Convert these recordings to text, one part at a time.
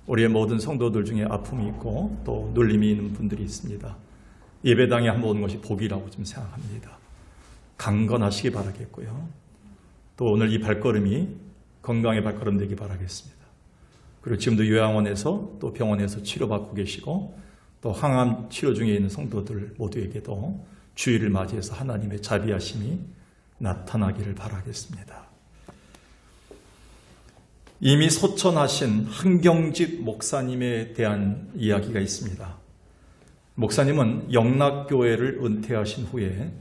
우리의 모든 성도들 중에 아픔이 있고 또 눌림이 있는 분들이 있습니다. 예배당에 한번 오는 것이 복이라고 좀 생각합니다. 강건하시기 바라겠고요. 또 오늘 이 발걸음이 건강의 발걸음 되기 바라겠습니다. 그리고 지금도 요양원에서 또 병원에서 치료받고 계시고 또 항암 치료 중에 있는 성도들 모두에게도 주일을 맞이해서 하나님의 자비하심이 나타나기를 바라겠습니다. 이미 소천하신 한경직 목사님에 대한 이야기가 있습니다. 목사님은 영락교회를 은퇴하신 후에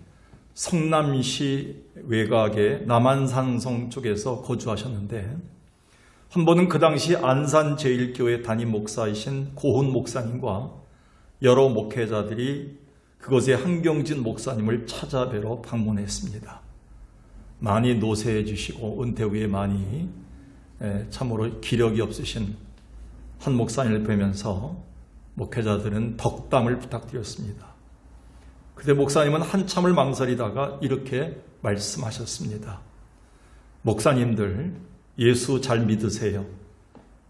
성남시 외곽의 남한산성 쪽에서 거주하셨는데 한 번은 그 당시 안산제일교회 담임 목사이신 고훈 목사님과 여러 목회자들이 그곳에 한경진 목사님을 찾아뵈러 방문했습니다. 많이 노쇠해 주시고 은퇴 후에 많이 참으로 기력이 없으신 한 목사님을 뵈면서 목회자들은 덕담을 부탁드렸습니다. 그때 목사님은 한참을 망설이다가 이렇게 말씀하셨습니다. 목사님들, 예수 잘 믿으세요.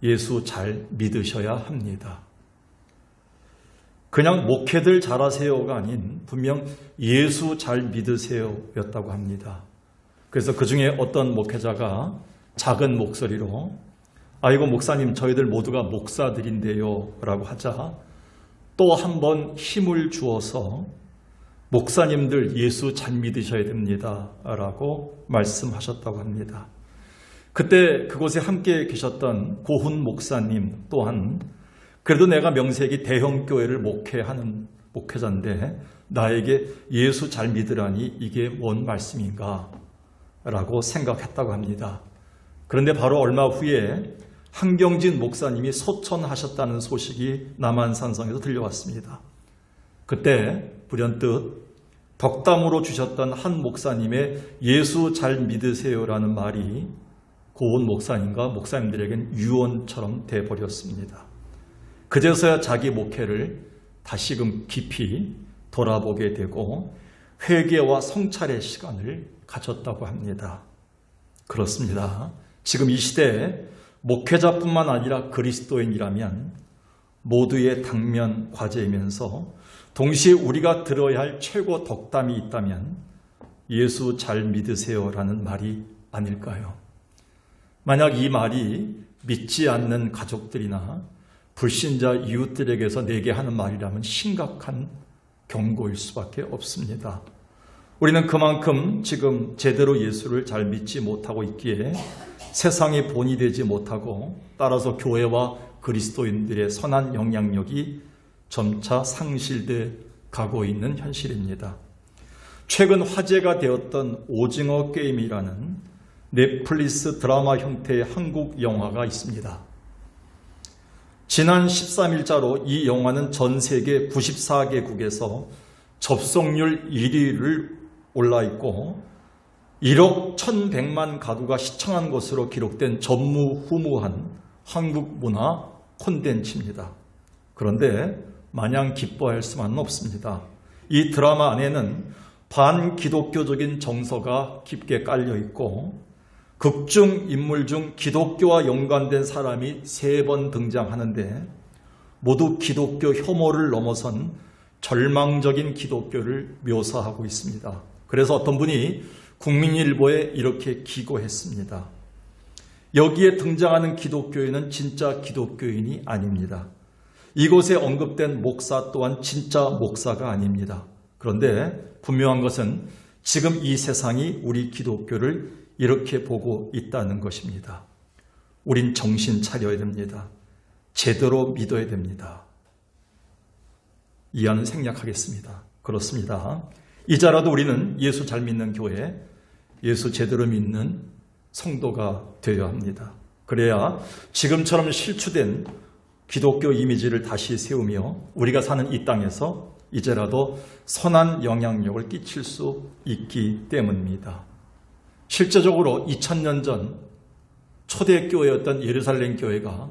예수 잘 믿으셔야 합니다. 그냥 목회들 잘하세요가 아닌 분명 예수 잘 믿으세요 였다고 합니다. 그래서 그 중에 어떤 목회자가 작은 목소리로 아이고 목사님 저희들 모두가 목사들인데요 라고 하자 또 한 번 힘을 주어서 목사님들 예수 잘 믿으셔야 됩니다 라고 말씀하셨다고 합니다. 그때 그곳에 함께 계셨던 고훈 목사님 또한 그래도 내가 명색이 대형교회를 목회하는 목회자인데 나에게 예수 잘 믿으라니 이게 뭔 말씀인가 라고 생각했다고 합니다. 그런데 바로 얼마 후에 한경진 목사님이 소천하셨다는 소식이 남한산성에서 들려왔습니다. 그때 불현듯 덕담으로 주셨던 한 목사님의 예수 잘 믿으세요라는 말이 고은 목사님과 목사님들에겐 유언처럼 돼버렸습니다. 그제서야 자기 목회를 다시금 깊이 돌아보게 되고 회개와 성찰의 시간을 가졌다고 합니다. 그렇습니다. 지금 이 시대에 목회자뿐만 아니라 그리스도인이라면 모두의 당면 과제이면서 동시에 우리가 들어야 할 최고 덕담이 있다면 예수 잘 믿으세요라는 말이 아닐까요? 만약 이 말이 믿지 않는 가족들이나 불신자 이웃들에게서 내게 하는 말이라면 심각한 경고일 수밖에 없습니다. 우리는 그만큼 지금 제대로 예수를 잘 믿지 못하고 있기에 세상의 본이 되지 못하고 따라서 교회와 그리스도인들의 선한 영향력이 점차 상실돼 가고 있는 현실입니다. 최근 화제가 되었던 오징어 게임이라는 넷플릭스 드라마 형태의 한국 영화가 있습니다. 지난 13일자로 이 영화는 전 세계 94개국에서 접속률 1위를 올라있고 1억 1,100만 가구가 시청한 것으로 기록된 전무후무한 한국 문화 콘텐츠입니다. 그런데 마냥 기뻐할 수만은 없습니다. 이 드라마 안에는 반기독교적인 정서가 깊게 깔려있고 극중 인물 중 기독교와 연관된 사람이 3번 등장하는데 모두 기독교 혐오를 넘어선 절망적인 기독교를 묘사하고 있습니다. 그래서 어떤 분이 국민일보에 이렇게 기고했습니다. 여기에 등장하는 기독교인은 진짜 기독교인이 아닙니다. 이곳에 언급된 목사 또한 진짜 목사가 아닙니다. 그런데 분명한 것은 지금 이 세상이 우리 기독교를 이렇게 보고 있다는 것입니다. 우린 정신 차려야 됩니다. 제대로 믿어야 됩니다. 이하는 생략하겠습니다. 그렇습니다. 이자라도 우리는 예수 잘 믿는 교회, 예수 제대로 믿는 성도가 되어야 합니다. 그래야 지금처럼 실추된 기독교 이미지를 다시 세우며 우리가 사는 이 땅에서 이제라도 선한 영향력을 끼칠 수 있기 때문입니다. 실제적으로 2000년 전 초대교회였던 예루살렘 교회가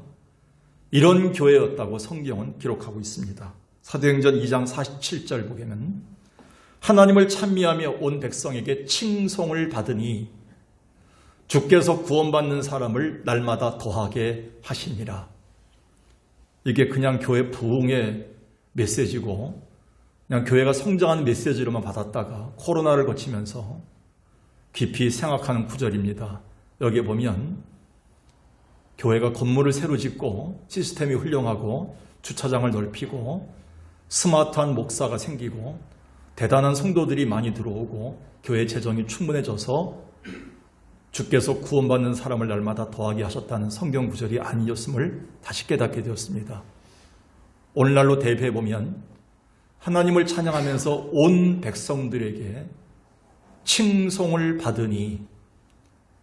이런 교회였다고 성경은 기록하고 있습니다. 사도행전 2장 47절 보게는 하나님을 찬미하며 온 백성에게 칭송을 받으니 주께서 구원받는 사람을 날마다 더하게 하시니라. 이게 그냥 교회 부흥의 메시지고 그냥 교회가 성장하는 메시지로만 받았다가 코로나를 거치면서 깊이 생각하는 구절입니다. 여기에 보면 교회가 건물을 새로 짓고 시스템이 훌륭하고 주차장을 넓히고 스마트한 목사가 생기고 대단한 성도들이 많이 들어오고 교회 재정이 충분해져서 주께서 구원받는 사람을 날마다 더하게 하셨다는 성경 구절이 아니었음을 다시 깨닫게 되었습니다. 오늘날로 대입해보면 하나님을 찬양하면서 온 백성들에게 칭송을 받으니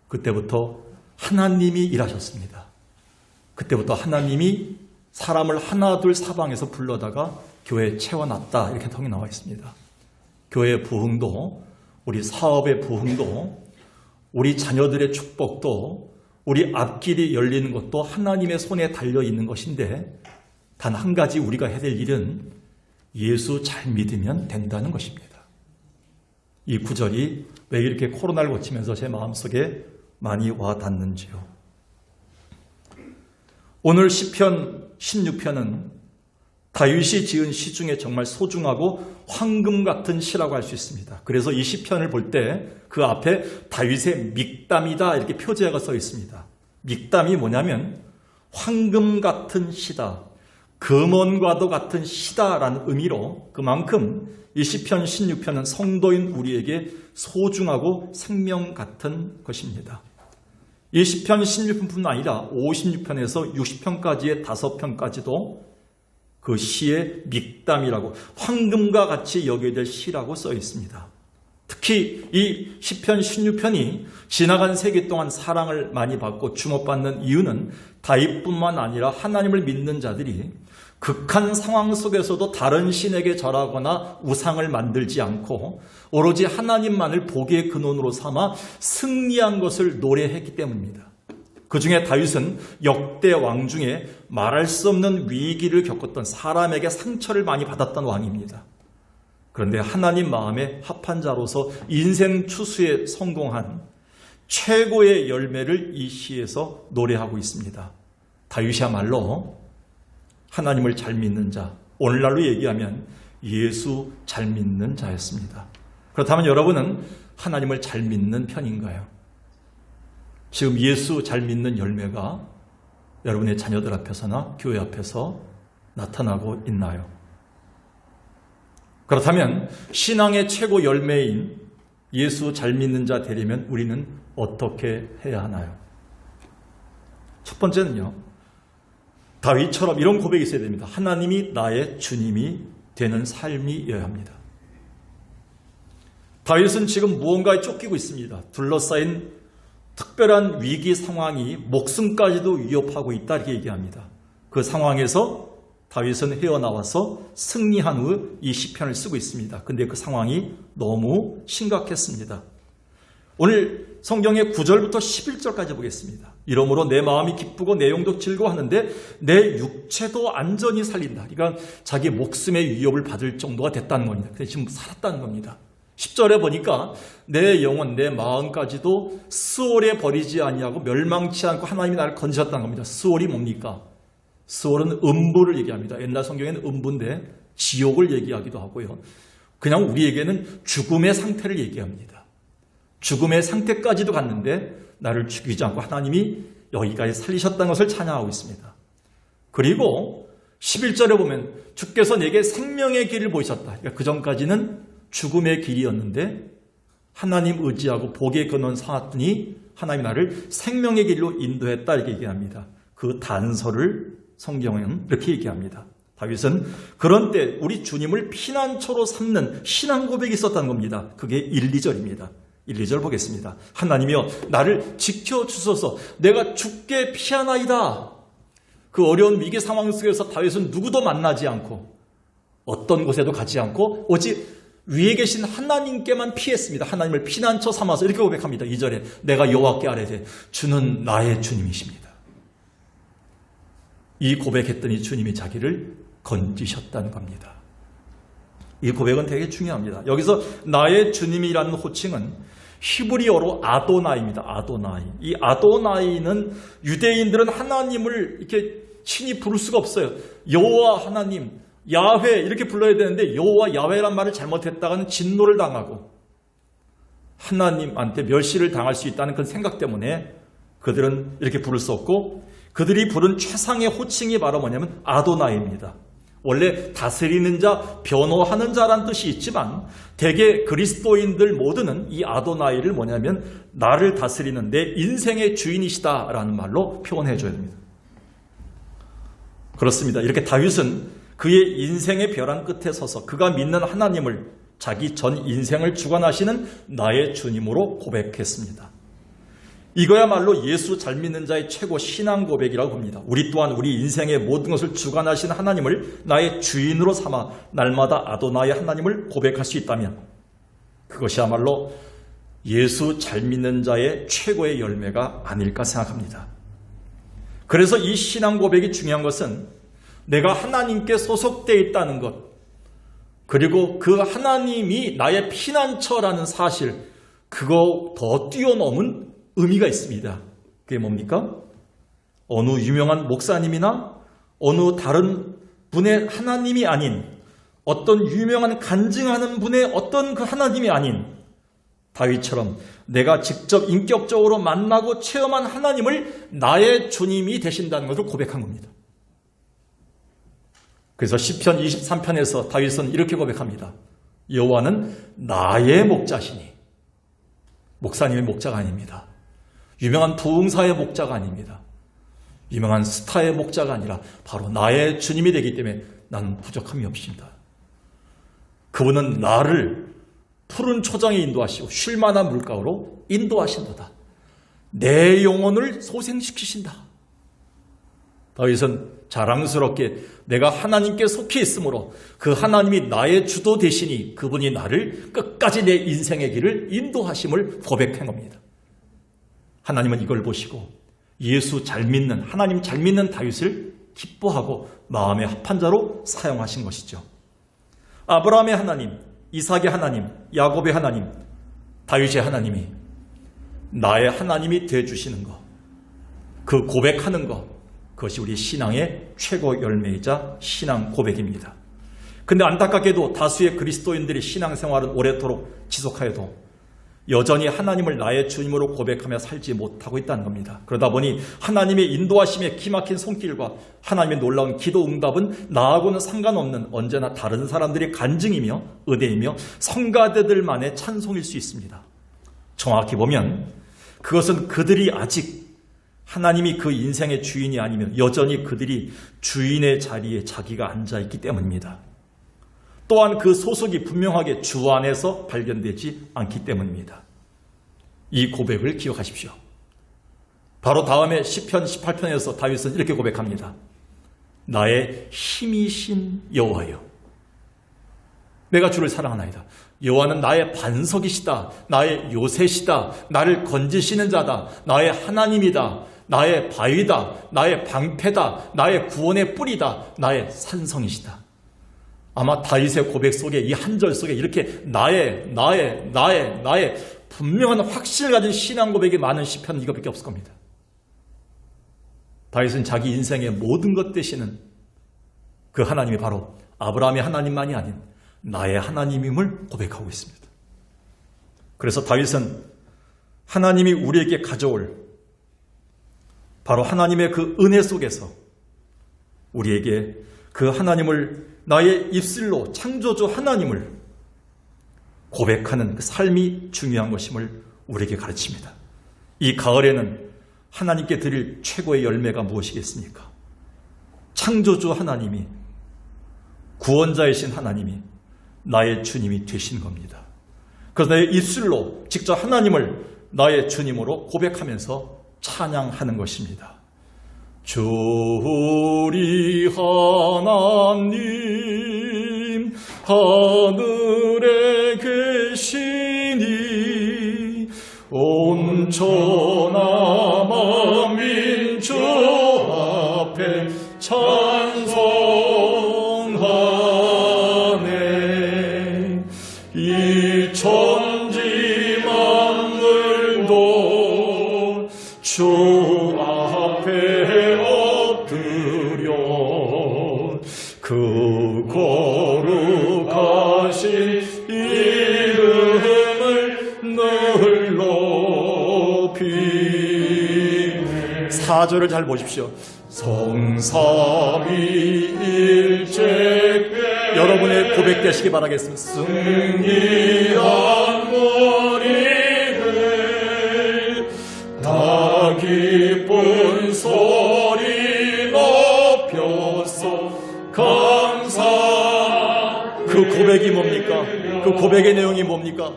그때부터 하나님이 일하셨습니다. 그때부터 하나님이 사람을 하나 둘 사방에서 불러다가 교회에 채워놨다 이렇게 통이 나와 있습니다. 교회의 부흥도 우리 사업의 부흥도 우리 자녀들의 축복도 우리 앞길이 열리는 것도 하나님의 손에 달려있는 것인데 단 한 가지 우리가 해야 될 일은 예수 잘 믿으면 된다는 것입니다. 이 구절이 왜 이렇게 코로나를 거치면서 제 마음속에 많이 와닿는지요. 오늘 시편 16편은 다윗이 지은 시 중에 정말 소중하고 황금 같은 시라고 할 수 있습니다. 그래서 이 시편을 볼 때 그 앞에 다윗의 믹담이다 이렇게 표제가 써 있습니다. 믹담이 뭐냐면 황금 같은 시다, 금원과도 같은 시다라는 의미로 그만큼 이 시편 16편은 성도인 우리에게 소중하고 생명 같은 것입니다. 이 시편 16편뿐만 아니라 56편에서 60편까지의 5편까지도 그 시의 믹담이라고 황금과 같이 여겨야 될 시라고 써 있습니다. 특히 이 시편 16편이 지나간 세기 동안 사랑을 많이 받고 주목받는 이유는 다윗뿐만 아니라 하나님을 믿는 자들이 극한 상황 속에서도 다른 신에게 절하거나 우상을 만들지 않고 오로지 하나님만을 복의 근원으로 삼아 승리한 것을 노래했기 때문입니다. 그 중에 다윗은 역대 왕 중에 말할 수 없는 위기를 겪었던 사람에게 상처를 많이 받았던 왕입니다. 그런데 하나님 마음에 합한 자로서 인생 추수에 성공한 최고의 열매를 이 시에서 노래하고 있습니다. 다윗이야말로 하나님을 잘 믿는 자, 오늘날로 얘기하면 예수 잘 믿는 자였습니다. 그렇다면 여러분은 하나님을 잘 믿는 편인가요? 지금 예수 잘 믿는 열매가 여러분의 자녀들 앞에서나 교회 앞에서 나타나고 있나요? 그렇다면 신앙의 최고 열매인 예수 잘 믿는 자 되려면 우리는 어떻게 해야 하나요? 첫 번째는요, 다윗처럼 이런 고백이 있어야 됩니다. 하나님이 나의 주님이 되는 삶이어야 합니다. 다윗은 지금 무언가에 쫓기고 있습니다. 둘러싸인 특별한 위기 상황이 목숨까지도 위협하고 있다 이렇게 얘기합니다. 그 상황에서 다윗은 헤어나와서 승리한 후 이 시편을 쓰고 있습니다. 근데 그 상황이 너무 심각했습니다. 오늘 성경의 9절부터 11절까지 보겠습니다. 이러므로 내 마음이 기쁘고 내 영도 즐거워하는데 내 육체도 안전히 살린다. 그러니까 자기 목숨의 위협을 받을 정도가 됐다는 겁니다. 근데 지금 살았다는 겁니다. 10절에 보니까 내 영혼, 내 마음까지도 스올에 버리지 아니하고 멸망치 않고 하나님이 나를 건지셨다는 겁니다. 스올이 뭡니까? 스올은 음부를 얘기합니다. 옛날 성경에는 음부인데 지옥을 얘기하기도 하고요. 그냥 우리에게는 죽음의 상태를 얘기합니다. 죽음의 상태까지도 갔는데 나를 죽이지 않고 하나님이 여기까지 살리셨다는 것을 찬양하고 있습니다. 그리고 11절에 보면 주께서 내게 생명의 길을 보이셨다. 그러니까 그 전까지는 죽음의 길이었는데 하나님 의지하고 복의 근원 삼았더니 하나님이 나를 생명의 길로 인도했다 이렇게 얘기합니다. 그 단서를 성경은 이렇게 얘기합니다. 다윗은 그런 때 우리 주님을 피난처로 삼는 신앙 고백이 있었다는 겁니다. 그게 1, 2절입니다. 1, 2절 보겠습니다. 하나님이여 나를 지켜주소서 내가 죽게 피하나이다. 그 어려운 위기 상황 속에서 다윗은 누구도 만나지 않고 어떤 곳에도 가지 않고 오직 위에 계신 하나님께만 피했습니다. 하나님을 피난처 삼아서 이렇게 고백합니다. 2절에 내가 여호와께 아뢰되 주는 나의 주님이십니다. 이 고백했더니 주님이 자기를 건지셨다는 겁니다. 이 고백은 되게 중요합니다. 여기서 나의 주님이라는 호칭은 히브리어로 아도나이입니다. 아도나이. 이 아도나이는 유대인들은 하나님을 이렇게 친히 부를 수가 없어요. 여호와 하나님, 야훼 이렇게 불러야 되는데 여호와 야훼란 말을 잘못했다가는 진노를 당하고 하나님한테 멸시를 당할 수 있다는 그 생각 때문에 그들은 이렇게 부를 수 없고, 그들이 부른 최상의 호칭이 바로 뭐냐면 아도나이입니다. 원래 다스리는 자, 변호하는 자란 뜻이 있지만 대개 그리스도인들 모두는 이 아도나이를 뭐냐면 나를 다스리는 내 인생의 주인이시다라는 말로 표현해 줘야 됩니다. 그렇습니다. 이렇게 다윗은 그의 인생의 벼랑 끝에 서서 그가 믿는 하나님을 자기 전 인생을 주관하시는 나의 주님으로 고백했습니다. 이거야말로 예수 잘 믿는 자의 최고 신앙 고백이라고 봅니다. 우리 또한 우리 인생의 모든 것을 주관하시는 하나님을 나의 주인으로 삼아 날마다 아도나의 하나님을 고백할 수 있다면 그것이야말로 예수 잘 믿는 자의 최고의 열매가 아닐까 생각합니다. 그래서 이 신앙 고백이 중요한 것은 내가 하나님께 소속되어 있다는 것, 그리고 그 하나님이 나의 피난처라는 사실, 그거 더 뛰어넘은 의미가 있습니다. 그게 뭡니까? 어느 유명한 목사님이나 어느 다른 분의 하나님이 아닌, 어떤 유명한 간증하는 분의 어떤 그 하나님이 아닌 다윗처럼 내가 직접 인격적으로 만나고 체험한 하나님을 나의 주님이 되신다는 것을 고백한 겁니다. 그래서 시편 23편에서 다윗은 이렇게 고백합니다. 여호와는 나의 목자시니. 목사님의 목자가 아닙니다. 유명한 부흥사의 목자가 아닙니다. 유명한 스타의 목자가 아니라 바로 나의 주님이 되기 때문에 나는 부족함이 없습니다. 그분은 나를 푸른 초장에 인도하시고 쉴만한 물가로 인도하신도다. 내 영혼을 소생시키신다. 다윗은 자랑스럽게 내가 하나님께 속해 있으므로 그 하나님이 나의 주도 되시니 그분이 나를 끝까지 내 인생의 길을 인도하심을 고백한 겁니다. 하나님은 이걸 보시고 예수 잘 믿는, 하나님 잘 믿는 다윗을 기뻐하고 마음의 합한 자로 사용하신 것이죠. 아브라함의 하나님, 이삭의 하나님, 야곱의 하나님, 다윗의 하나님이 나의 하나님이 되어주시는 것, 그 고백하는 것, 그것이 우리 신앙의 최고 열매이자 신앙 고백입니다. 근데 안타깝게도 다수의 그리스도인들이 신앙생활은 오래도록 지속하여도 여전히 하나님을 나의 주님으로 고백하며 살지 못하고 있다는 겁니다. 그러다 보니 하나님의 인도하심에 기막힌 손길과 하나님의 놀라운 기도 응답은 나하고는 상관없는 언제나 다른 사람들의 간증이며 의뢰이며 성가대들만의 찬송일 수 있습니다. 정확히 보면 그것은 그들이 아직 하나님이 그 인생의 주인이 아니면 여전히 그들이 주인의 자리에 자기가 앉아있기 때문입니다. 또한 그 소속이 분명하게 주 안에서 발견되지 않기 때문입니다. 이 고백을 기억하십시오. 바로 다음에 시편 18편에서 다윗은 이렇게 고백합니다. 나의 힘이신 여호와여, 내가 주를 사랑하나이다. 여호와는 나의 반석이시다. 나의 요새시다. 나를 건지시는 자다. 나의 하나님이다. 나의 바위다. 나의 방패다. 나의 구원의 뿌리다. 나의 산성이시다. 아마 다윗의 고백 속에 이 한 절 속에 이렇게 나의 분명한 확신을 가진 신앙 고백이 많은 시편은 이것밖에 없을 겁니다. 다윗은 자기 인생의 모든 것 되시는 그 하나님이 바로 아브라함의 하나님만이 아닌 나의 하나님임을 고백하고 있습니다. 그래서 다윗은 하나님이 우리에게 가져올 바로 하나님의 그 은혜 속에서 우리에게 그 하나님을 나의 입술로 창조주 하나님을 고백하는 그 삶이 중요한 것임을 우리에게 가르칩니다. 이 가을에는 하나님께 드릴 최고의 열매가 무엇이겠습니까? 창조주 하나님이, 구원자이신 하나님이 나의 주님이 되신 겁니다. 그래서 나의 입술로 직접 하나님을 나의 주님으로 고백하면서 찬양하는 것입니다. 주 우리 하나님 하늘에 계시니 온 천하 만민주 앞에 찬송하네. 이 천지 만물도 주 앞에 엎드려 그 거룩하신 이름을 늘 높이. 4절을 잘 보십시오. 성삼위일체 여러분의 고백되시기 바라겠습니다. 승리한 우리들 다 기쁜 소리 높여서 감사. 그 고백이 뭡니까? 그 고백의 내용이 뭡니까?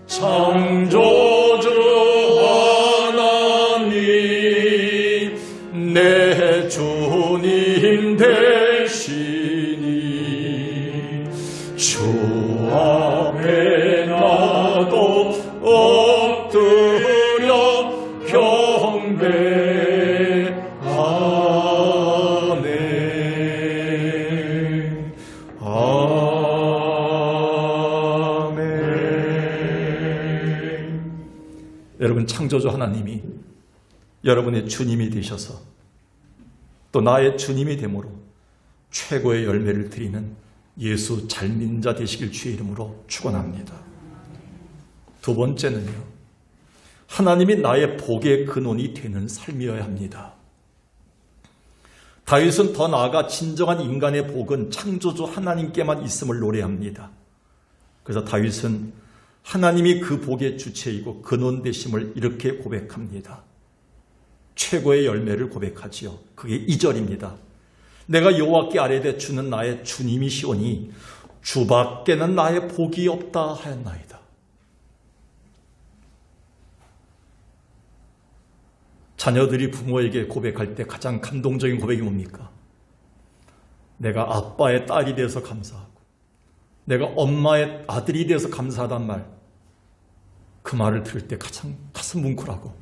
창조주 하나님 내 주님 되시니 주 앞에 나도 엎드려 경배하네. 아멘. 여러분, 창조주 하나님이 여러분의 주님이 되셔서 또 나의 주님이 되므로 최고의 열매를 드리는 예수 잘 믿는 자 되시길 주의 이름으로 축원합니다. 두 번째는요, 하나님이 나의 복의 근원이 되는 삶이어야 합니다. 다윗은 더 나아가 진정한 인간의 복은 창조주 하나님께만 있음을 노래합니다. 그래서 다윗은 하나님이 그 복의 주체이고 근원 되심을 이렇게 고백합니다. 최고의 열매를 고백하지요. 그게 2절입니다. 내가 여호와께 아뢰되 주는 나의 주님이시오니 주밖에는 나의 복이 없다 하였나이다. 자녀들이 부모에게 고백할 때 가장 감동적인 고백이 뭡니까? 내가 아빠의 딸이 되어서 감사하고 내가 엄마의 아들이 되어서 감사하단 말, 그 말을 들을 때 가장 가슴 뭉클하고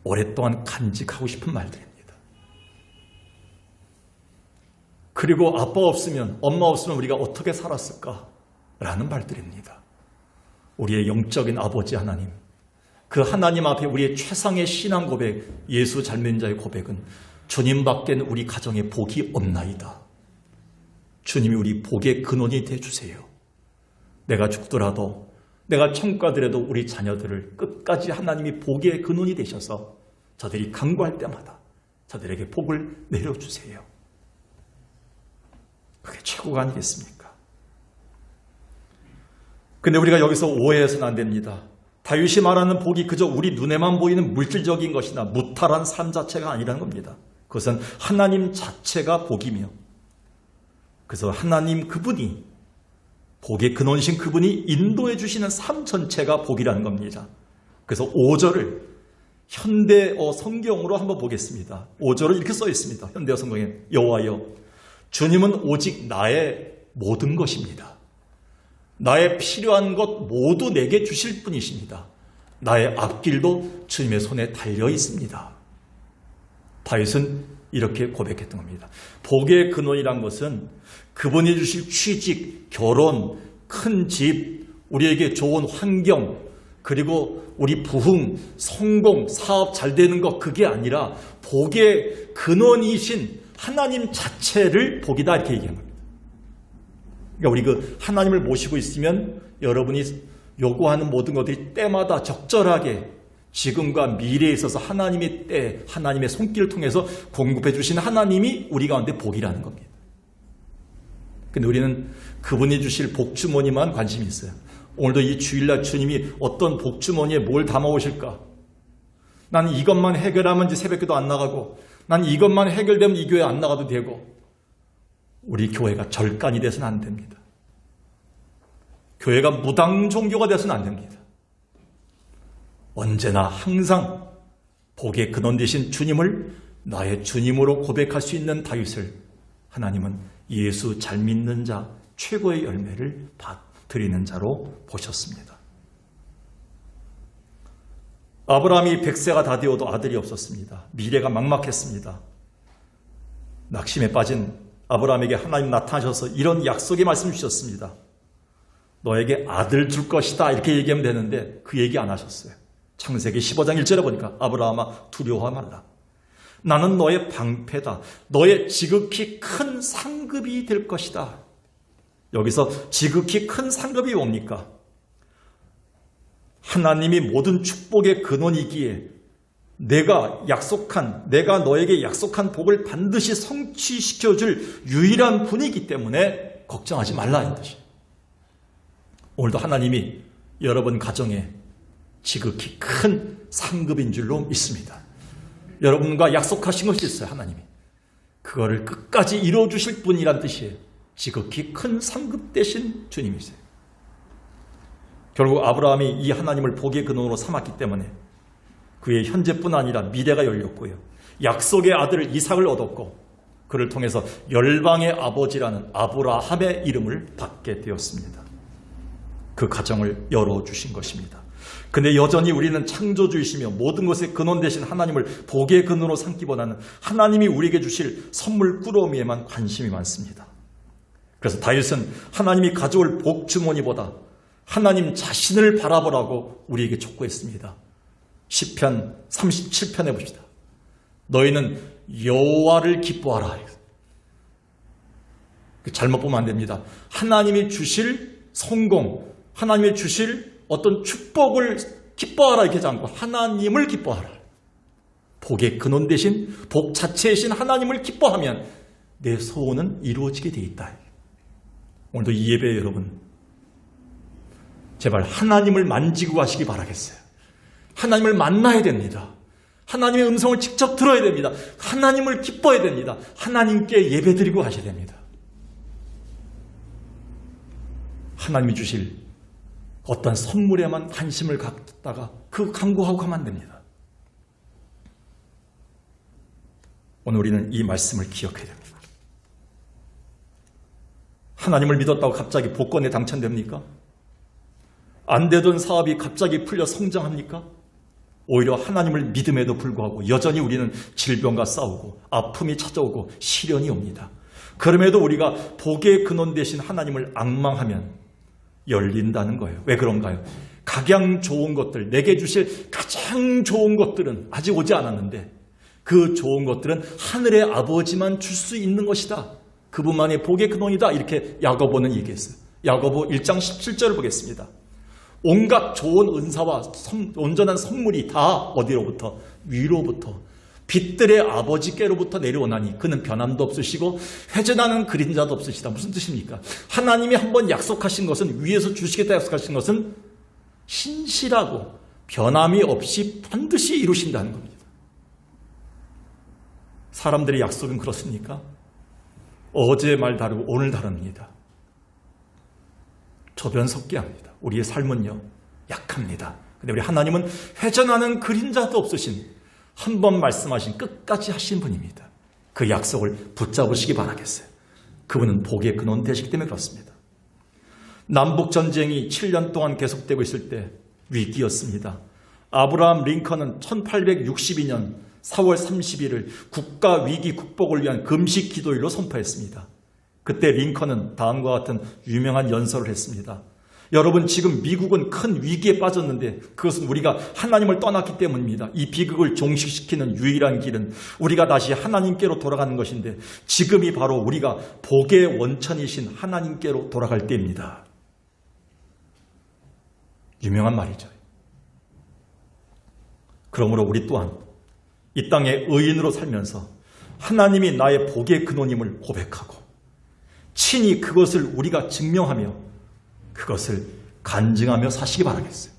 오랫동안 간직하고 싶은 말들입니다. 그리고 아빠 없으면, 엄마 없으면 우리가 어떻게 살았을까? 라는 말들입니다. 우리의 영적인 아버지 하나님, 그 하나님 앞에 우리의 최상의 신앙 고백, 예수 잘 믿는 자의 고백은 주님 밖에는 우리 가정에 복이 없나이다. 주님이 우리 복의 근원이 되어주세요. 내가 죽더라도, 내가 천국 가더라도 우리 자녀들을 끝까지 하나님이 복의 근원이 되셔서 저들이 간구할 때마다 저들에게 복을 내려주세요. 그게 최고가 아니겠습니까? 근데 우리가 여기서 오해해서는 안 됩니다. 다윗이 말하는 복이 그저 우리 눈에만 보이는 물질적인 것이나 무탈한 삶 자체가 아니라는 겁니다. 그것은 하나님 자체가 복이며, 그래서 하나님 그분이, 복의 근원이신 그분이 인도해 주시는 삶 전체가 복이라는 겁니다. 그래서 5절을 현대어 성경으로 한번 보겠습니다. 5절은 이렇게 써 있습니다. 현대어 성경에, 여호와여 주님은 오직 나의 모든 것입니다. 나의 필요한 것 모두 내게 주실 분이십니다. 나의 앞길도 주님의 손에 달려 있습니다. 다윗은 이렇게 고백했던 겁니다. 복의 근원이란 것은 그분이 주실 취직, 결혼, 큰 집, 우리에게 좋은 환경, 그리고 우리 부흥, 성공, 사업 잘 되는 것, 그게 아니라 복의 근원이신 하나님 자체를 복이다, 이렇게 얘기한 겁니다. 그러니까 우리 그 하나님을 모시고 있으면 여러분이 요구하는 모든 것들이 때마다 적절하게 지금과 미래에 있어서 하나님의 때, 하나님의 손길을 통해서 공급해 주신 하나님이 우리 가운데 복이라는 겁니다. 근데 우리는 그분이 주실 복주머니만 관심이 있어요. 오늘도 이 주일날 주님이 어떤 복주머니에 뭘 담아오실까? 나는 이것만 해결하면 이제 새벽기도 안 나가고, 난 이것만 해결되면 이 교회 안 나가도 되고, 우리 교회가 절간이 돼서는 안 됩니다. 교회가 무당 종교가 돼서는 안 됩니다. 언제나 항상 복의 근원 되신 주님을 나의 주님으로 고백할 수 있는 다윗을 하나님은 예수 잘 믿는 자, 최고의 열매를 드리는 자로 보셨습니다. 아브라함이 100세가 다 되어도 아들이 없었습니다. 미래가 막막했습니다. 낙심에 빠진 아브라함에게 하나님 나타나셔서 이런 약속의 말씀 주셨습니다. 너에게 아들 줄 것이다, 이렇게 얘기하면 되는데 그 얘기 안 하셨어요. 창세기 15장 1절에 보니까 아브라함아 두려워하지 말라. 나는 너의 방패다. 너의 지극히 큰 상급이 될 것이다. 여기서 지극히 큰 상급이 뭡니까? 하나님이 모든 축복의 근원이기에 내가 너에게 약속한 복을 반드시 성취시켜줄 유일한 분이기 때문에 걱정하지 말라 이 뜻이에요. 오늘도 하나님이 여러분 가정에 지극히 큰 상급인 줄로 믿습니다. 여러분과 약속하신 것이 있어요. 하나님이 그거를 끝까지 이루어주실 분이란 뜻이에요. 지극히 큰 상급 되신 주님이세요. 결국 아브라함이 이 하나님을 복의 근원으로 삼았기 때문에 그의 현재뿐 아니라 미래가 열렸고요. 약속의 아들 이삭을 얻었고 그를 통해서 열방의 아버지라는 아브라함의 이름을 받게 되었습니다. 그 가정을 열어주신 것입니다. 근데 여전히 우리는 창조주이시며 모든 것의 근원 되신 하나님을 복의 근원으로 삼기보다는 하나님이 우리에게 주실 선물 꾸러미에만 관심이 많습니다. 그래서 다윗은 하나님이 가져올 복 주머니보다 하나님 자신을 바라보라고 우리에게 촉구했습니다. 시편 37편에 봅시다. 너희는 여호와를 기뻐하라. 잘못 보면 안 됩니다. 하나님이 주실 성공, 하나님이 주실 어떤 축복을 기뻐하라 이렇게 하지 않고 하나님을 기뻐하라. 복의 근원 대신 복 자체이신 하나님을 기뻐하면 내 소원은 이루어지게 돼 있다. 오늘도 이 예배 여러분 제발 하나님을 만지고 가시기 바라겠어요. 하나님을 만나야 됩니다. 하나님의 음성을 직접 들어야 됩니다. 하나님을 기뻐해야 됩니다. 하나님께 예배드리고 가셔야 됩니다. 하나님이 주실 어떤 선물에만 관심을 갖다가 그 강구하고 가면 안 됩니다. 오늘 우리는 이 말씀을 기억해야 됩니다. 하나님을 믿었다고 갑자기 복권에 당첨됩니까? 안 되던 사업이 갑자기 풀려 성장합니까? 오히려 하나님을 믿음에도 불구하고 여전히 우리는 질병과 싸우고 아픔이 찾아오고 시련이 옵니다. 그럼에도 우리가 복의 근원 되신 하나님을 앙망하면 열린다는 거예요. 왜 그런가요? 각양 좋은 것들, 내게 주실 가장 좋은 것들은 아직 오지 않았는데 그 좋은 것들은 하늘의 아버지만 줄 수 있는 것이다. 그분만의 복의 근원이다. 이렇게 야고보는 얘기했어요. 야고보 1장 17절을 보겠습니다. 온갖 좋은 은사와 온전한 선물이 다 어디로부터? 위로부터 빛들의 아버지께로부터 내려오나니 그는 변함도 없으시고 회전하는 그림자도 없으시다. 무슨 뜻입니까? 하나님이 한번 약속하신 것은 위에서 주시겠다 약속하신 것은 신실하고 변함이 없이 반드시 이루신다는 겁니다. 사람들의 약속은 그렇습니까? 어제의 말 다르고 오늘 다릅니다. 저변석기합니다. 우리의 삶은요 약합니다. 근데 우리 하나님은 회전하는 그림자도 없으신 한 번 말씀하신 끝까지 하신 분입니다. 그 약속을 붙잡으시기 바라겠어요. 그분은 복의 근원 되시기 때문에 그렇습니다. 남북전쟁이 7년 동안 계속되고 있을 때 위기였습니다. 아브라함 링컨은 1862년 4월 30일을 국가위기 극복을 위한 금식 기도일로 선포했습니다. 그때 링컨은 다음과 같은 유명한 연설을 했습니다. 여러분, 지금 미국은 큰 위기에 빠졌는데 그것은 우리가 하나님을 떠났기 때문입니다. 이 비극을 종식시키는 유일한 길은 우리가 다시 하나님께로 돌아가는 것인데 지금이 바로 우리가 복의 원천이신 하나님께로 돌아갈 때입니다. 유명한 말이죠. 그러므로 우리 또한 이 땅에 의인으로 살면서 하나님이 나의 복의 근원임을 고백하고 친히 그것을 우리가 증명하며 그것을 간증하며 사시기 바라겠어요.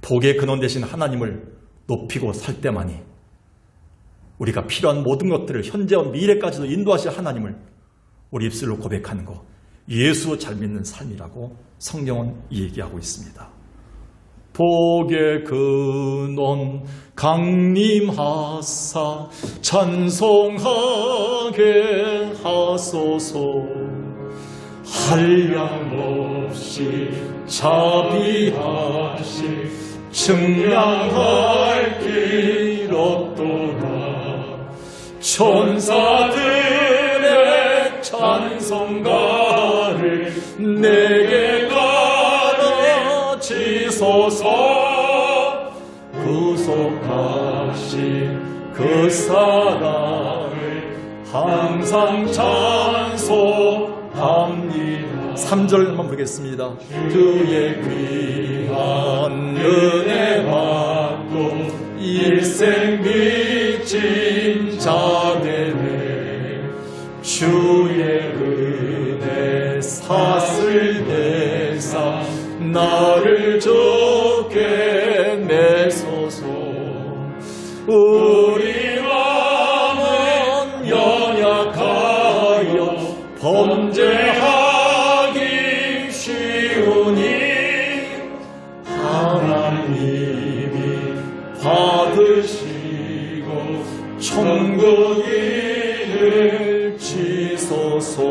복의 근원 되신 하나님을 높이고 살 때만이 우리가 필요한 모든 것들을 현재와 미래까지도 인도하실 하나님을 우리 입술로 고백하는 것, 예수 잘 믿는 삶이라고 성경은 얘기하고 있습니다. 복의 근원 강림하사 찬송하게 하소서. 한량 없이 자비하시 측량할 길 없도다. 천사들의 찬송가를 내게 가르치소서. 구속하신 그 사랑 항상 찬송합니다. 3절 한번 보겠습니다. 주의 귀한 은혜 받고 일생 미친 자되네 주의 은혜 사슬 대사 나를 좋게 매소서. 우리 마음은 연약하여 범죄하기 쉬우니 하나님이 받으시고 천국 이를 지소서.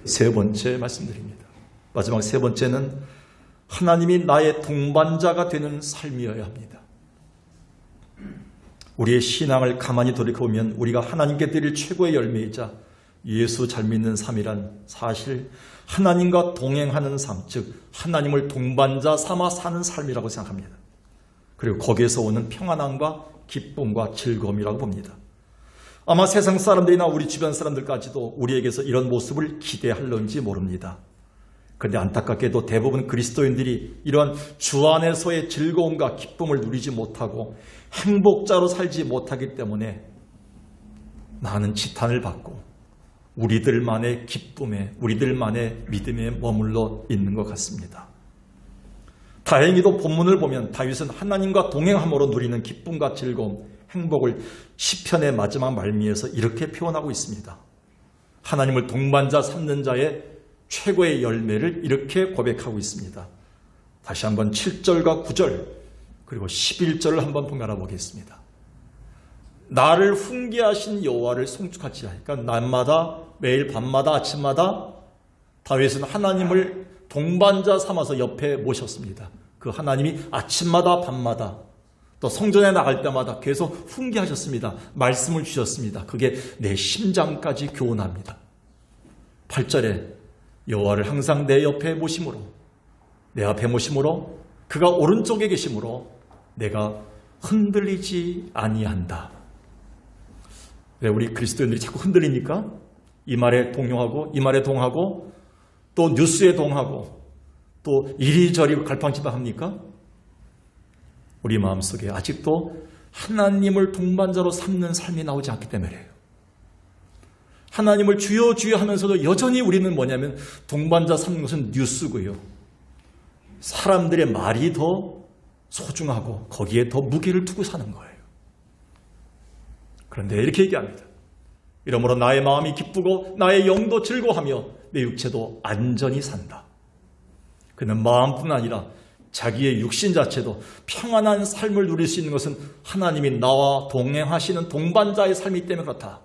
세 번째 말씀드립니다. 마지막 세 번째는 하나님이 나의 동반자가 되는 삶이어야 합니다. 우리의 신앙을 가만히 돌이켜보면 우리가 하나님께 드릴 최고의 열매이자 예수 잘 믿는 삶이란 사실 하나님과 동행하는 삶, 즉 하나님을 동반자 삼아 사는 삶이라고 생각합니다. 그리고 거기에서 오는 평안함과 기쁨과 즐거움이라고 봅니다. 아마 세상 사람들이나 우리 주변 사람들까지도 우리에게서 이런 모습을 기대할런지 모릅니다. 그런데 안타깝게도 대부분 그리스도인들이 이러한 주 안에서의 즐거움과 기쁨을 누리지 못하고 행복자로 살지 못하기 때문에 많은 지탄을 받고 우리들만의 기쁨에, 우리들만의 믿음에 머물러 있는 것 같습니다. 다행히도 본문을 보면 다윗은 하나님과 동행함으로 누리는 기쁨과 즐거움, 행복을 시편의 마지막 말미에서 이렇게 표현하고 있습니다. 하나님을 동반자 삼는 자의 최고의 열매를 이렇게 고백하고 있습니다. 다시 한번 7절과 9절 그리고 11절을 한번 번갈아 보겠습니다. 나를 훈계하신 여호와를 송축하지 하니까 날마다 매일 밤마다 아침마다 다윗은 하나님을 동반자 삼아서 옆에 모셨습니다. 그 하나님이 아침마다 밤마다 또 성전에 나갈 때마다 계속 훈계하셨습니다. 말씀을 주셨습니다. 그게 내 심장까지 교훈합니다. 8절에 여호와를 항상 내 옆에 모심으로, 내 앞에 모심으로 그가 오른쪽에 계심으로 내가 흔들리지 아니한다. 왜 우리 그리스도인들이 자꾸 흔들리니까? 이 말에 동요하고 이 말에 동하고 또 뉴스에 동하고 또 이리저리 갈팡질팡합니까? 우리 마음속에 아직도 하나님을 동반자로 삼는 삶이 나오지 않기 때문에요. 하나님을 주여 주여 하면서도 여전히 우리는 뭐냐면 동반자 삼는 것은 뉴스고요. 사람들의 말이 더 소중하고 거기에 더 무게를 두고 사는 거예요. 그런데 이렇게 얘기합니다. 이러므로 나의 마음이 기쁘고 나의 영도 즐거워하며 내 육체도 안전히 산다. 그는 마음뿐 아니라 자기의 육신 자체도 평안한 삶을 누릴 수 있는 것은 하나님이 나와 동행하시는 동반자의 삶이기 때문에 그렇다.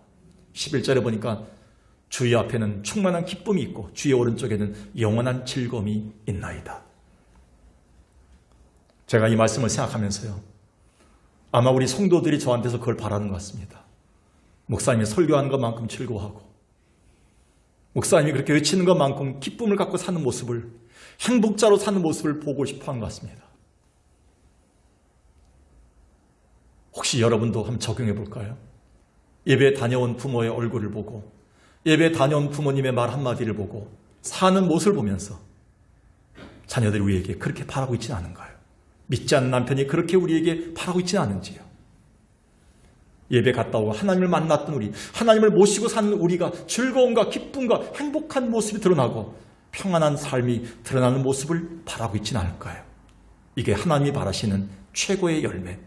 11절에 보니까 주의 앞에는 충만한 기쁨이 있고 주의 오른쪽에는 영원한 즐거움이 있나이다. 제가 이 말씀을 생각하면서요. 아마 우리 성도들이 저한테서 그걸 바라는 것 같습니다. 목사님이 설교하는 것만큼 즐거워하고 목사님이 그렇게 외치는 것만큼 기쁨을 갖고 사는 모습을 행복자로 사는 모습을 보고 싶어하는 것 같습니다. 혹시 여러분도 한번 적용해 볼까요? 예배에 다녀온 부모의 얼굴을 보고 예배에 다녀온 부모님의 말 한마디를 보고 사는 모습을 보면서 자녀들이 우리에게 그렇게 바라고 있지는 않은가요? 믿지 않는 남편이 그렇게 우리에게 바라고 있지는 않은지요? 예배 갔다 오고 하나님을 만났던 우리, 하나님을 모시고 사는 우리가 즐거움과 기쁨과 행복한 모습이 드러나고 평안한 삶이 드러나는 모습을 바라고 있지는 않을까요? 이게 하나님이 바라시는 최고의 열매,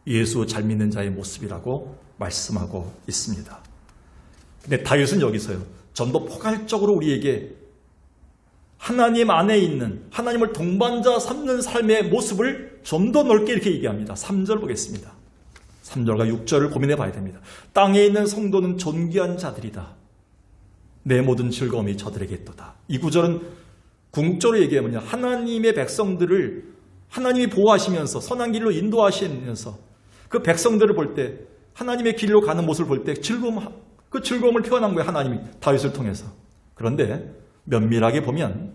예수 잘 믿는 자의 모습이라고 말씀하고 있습니다. 근데 다윗은 여기서요, 좀 더 포괄적으로 우리에게 하나님 안에 있는 하나님을 동반자 삼는 삶의 모습을 좀 더 넓게 이렇게 얘기합니다. 3절 보겠습니다. 3절과 6절을 고민해 봐야 됩니다. 땅에 있는 성도는 존귀한 자들이다. 내 모든 즐거움이 저들에게 있도다. 이 구절은 궁극적으로 얘기하면 하나님의 백성들을 하나님이 보호하시면서 선한 길로 인도하시면서 그 백성들을 볼 때 하나님의 길로 가는 모습을 볼 때 그 즐거움을 표현한 거예요. 하나님이 다윗을 통해서. 그런데 면밀하게 보면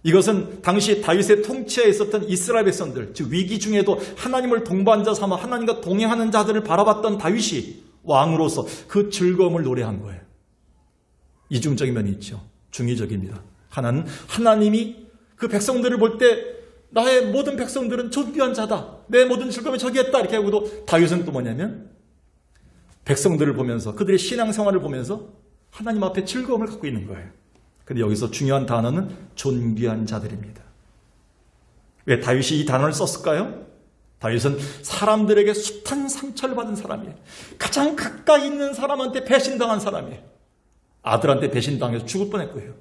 이것은 당시 다윗의 통치에 있었던 이스라엘 백성들, 즉 위기 중에도 하나님을 동반자 삼아 하나님과 동행하는 자들을 바라봤던 다윗이 왕으로서 그 즐거움을 노래한 거예요. 이중적인 면이 있죠. 중의적입니다. 하나는 하나님이 그 백성들을 볼 때 나의 모든 백성들은 존귀한 자다. 내 모든 즐거움이 저기에 있다. 이렇게 하고도 다윗은 또 뭐냐면 백성들을 보면서 그들의 신앙생활을 보면서 하나님 앞에 즐거움을 갖고 있는 거예요. 근데 여기서 중요한 단어는 존귀한 자들입니다. 왜 다윗이 이 단어를 썼을까요? 다윗은 사람들에게 숱한 상처를 받은 사람이에요. 가장 가까이 있는 사람한테 배신당한 사람이에요. 아들한테 배신당해서 죽을 뻔했고요.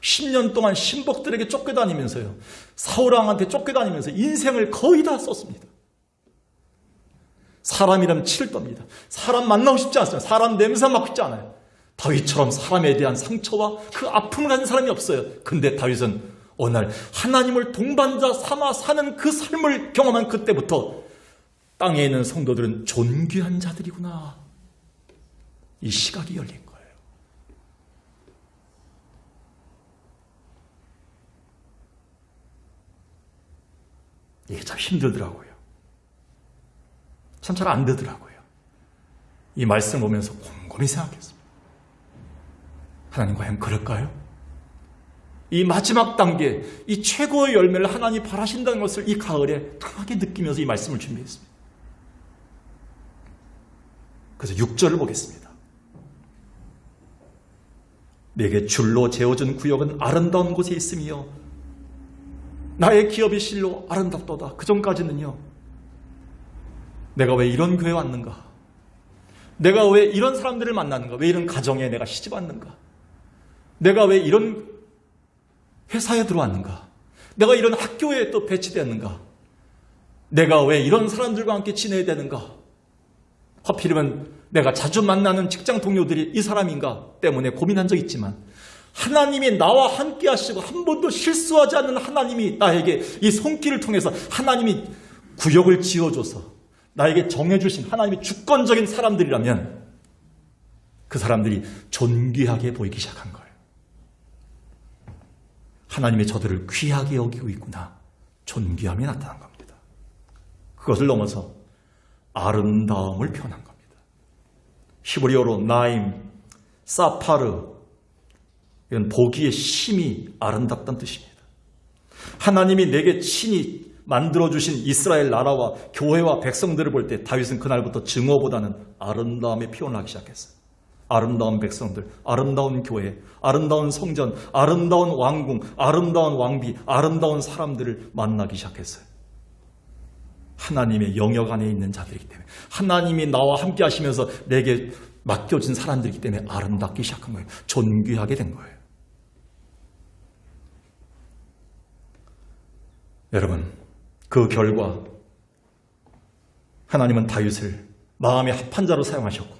10년 동안 신복들에게 쫓겨다니면서요. 사울왕한테 쫓겨다니면서 인생을 거의 다 썼습니다. 사람이라면 치를 떱니다. 사람 만나고 싶지 않습니다. 사람 냄새 맡고 싶지 않아요. 다윗처럼 사람에 대한 상처와 그 아픔을 가진 사람이 없어요. 근데 다윗은 어느 날 하나님을 동반자 삼아 사는 그 삶을 경험한 그때부터 땅에 있는 성도들은 존귀한 자들이구나. 이 시각이 열린 거예요. 이게 참 힘들더라고요. 참 잘 안 되더라고요. 이 말씀 보면서 곰곰이 생각했습니다. 하나님 과연 그럴까요? 이 마지막 단계, 이 최고의 열매를 하나님이 바라신다는 것을 이 가을에 강하게 느끼면서 이 말씀을 준비했습니다. 그래서 6절을 보겠습니다. 내게 줄로 재어준 구역은 아름다운 곳에 있으며 나의 기업이 실로 아름답도다. 그 전까지는요. 내가 왜 이런 교회에 왔는가? 내가 왜 이런 사람들을 만나는가? 왜 이런 가정에 내가 시집 왔는가? 내가 왜 이런 회사에 들어왔는가? 내가 이런 학교에 또 배치되었는가? 내가 왜 이런 사람들과 함께 지내야 되는가? 하필이면 내가 자주 만나는 직장 동료들이 이 사람인가 때문에 고민한 적 있지만 하나님이 나와 함께 하시고 한 번도 실수하지 않는 하나님이 나에게 이 손길을 통해서 하나님이 구역을 지어줘서 나에게 정해주신 하나님의 주권적인 사람들이라면 그 사람들이 존귀하게 보이기 시작한 거예요. 하나님이 저들을 귀하게 여기고 있구나. 존귀함이 나타난 겁니다. 그것을 넘어서 아름다움을 표현한 겁니다. 히브리어로 나임, 사파르, 이건 보기에 심히 아름답다는 뜻입니다. 하나님이 내게 친히 만들어주신 이스라엘 나라와 교회와 백성들을 볼 때 다윗은 그날부터 증오보다는 아름다움에 표현하기 시작했어요. 아름다운 백성들, 아름다운 교회, 아름다운 성전, 아름다운 왕궁, 아름다운 왕비, 아름다운 사람들을 만나기 시작했어요. 하나님의 영역 안에 있는 자들이기 때문에 하나님이 나와 함께 하시면서 내게 맡겨진 사람들이기 때문에 아름답기 시작한 거예요. 존귀하게 된 거예요. 여러분, 그 결과 하나님은 다윗을 마음의 합한 자로 사용하셨고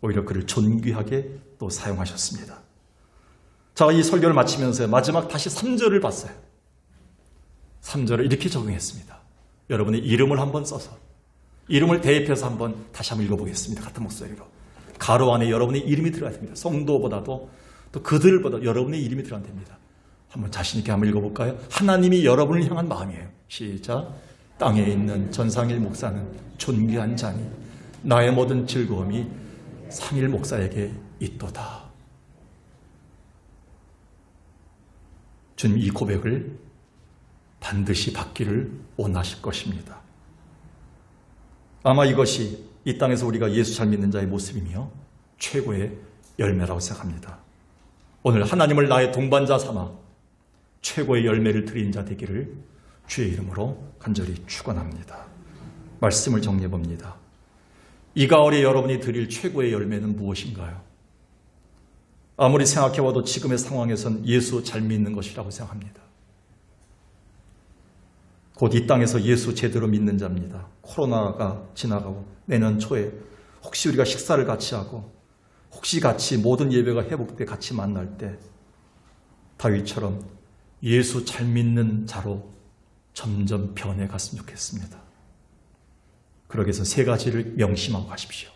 오히려 그를 존귀하게 또 사용하셨습니다. 자, 이 설교를 마치면서 마지막 다시 3절을 봤어요. 3절을 이렇게 적용했습니다. 여러분의 이름을 한번 써서 이름을 대입해서 한번 다시 한번 읽어보겠습니다. 같은 목소리로. 가로 안에 여러분의 이름이 들어가야 됩니다. 성도보다도 또 그들보다 여러분의 이름이 들어가야 됩니다. 한번 자신 있게 한번 읽어볼까요? 하나님이 여러분을 향한 마음이에요. 시작. 땅에 있는 전상일 목사는 존귀한 자니 나의 모든 즐거움이 상일 목사에게 있도다. 주님 이 고백을 반드시 받기를 원하실 것입니다. 아마 이것이 이 땅에서 우리가 예수 잘 믿는 자의 모습이며 최고의 열매라고 생각합니다. 오늘 하나님을 나의 동반자 삼아 최고의 열매를 드린 자 되기를 주의 이름으로 간절히 축원합니다. 말씀을 정리해 봅니다. 이 가을에 여러분이 드릴 최고의 열매는 무엇인가요? 아무리 생각해봐도 지금의 상황에선 예수 잘 믿는 것이라고 생각합니다. 곧 이 땅에서 예수 제대로 믿는 자입니다. 코로나가 지나가고 내년 초에 혹시 우리가 식사를 같이 하고 혹시 같이 모든 예배가 회복돼 같이 만날 때 다윗처럼 예수 잘 믿는 자로 점점 변해갔으면 좋겠습니다. 그러기 위해서 3가지를 명심하고 가십시오.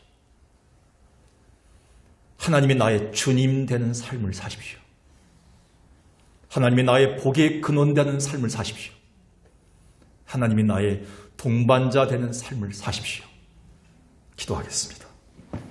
하나님이 나의 주님 되는 삶을 사십시오. 하나님이 나의 복의 근원 되는 삶을 사십시오. 하나님이 나의 동반자 되는 삶을 사십시오. 기도하겠습니다.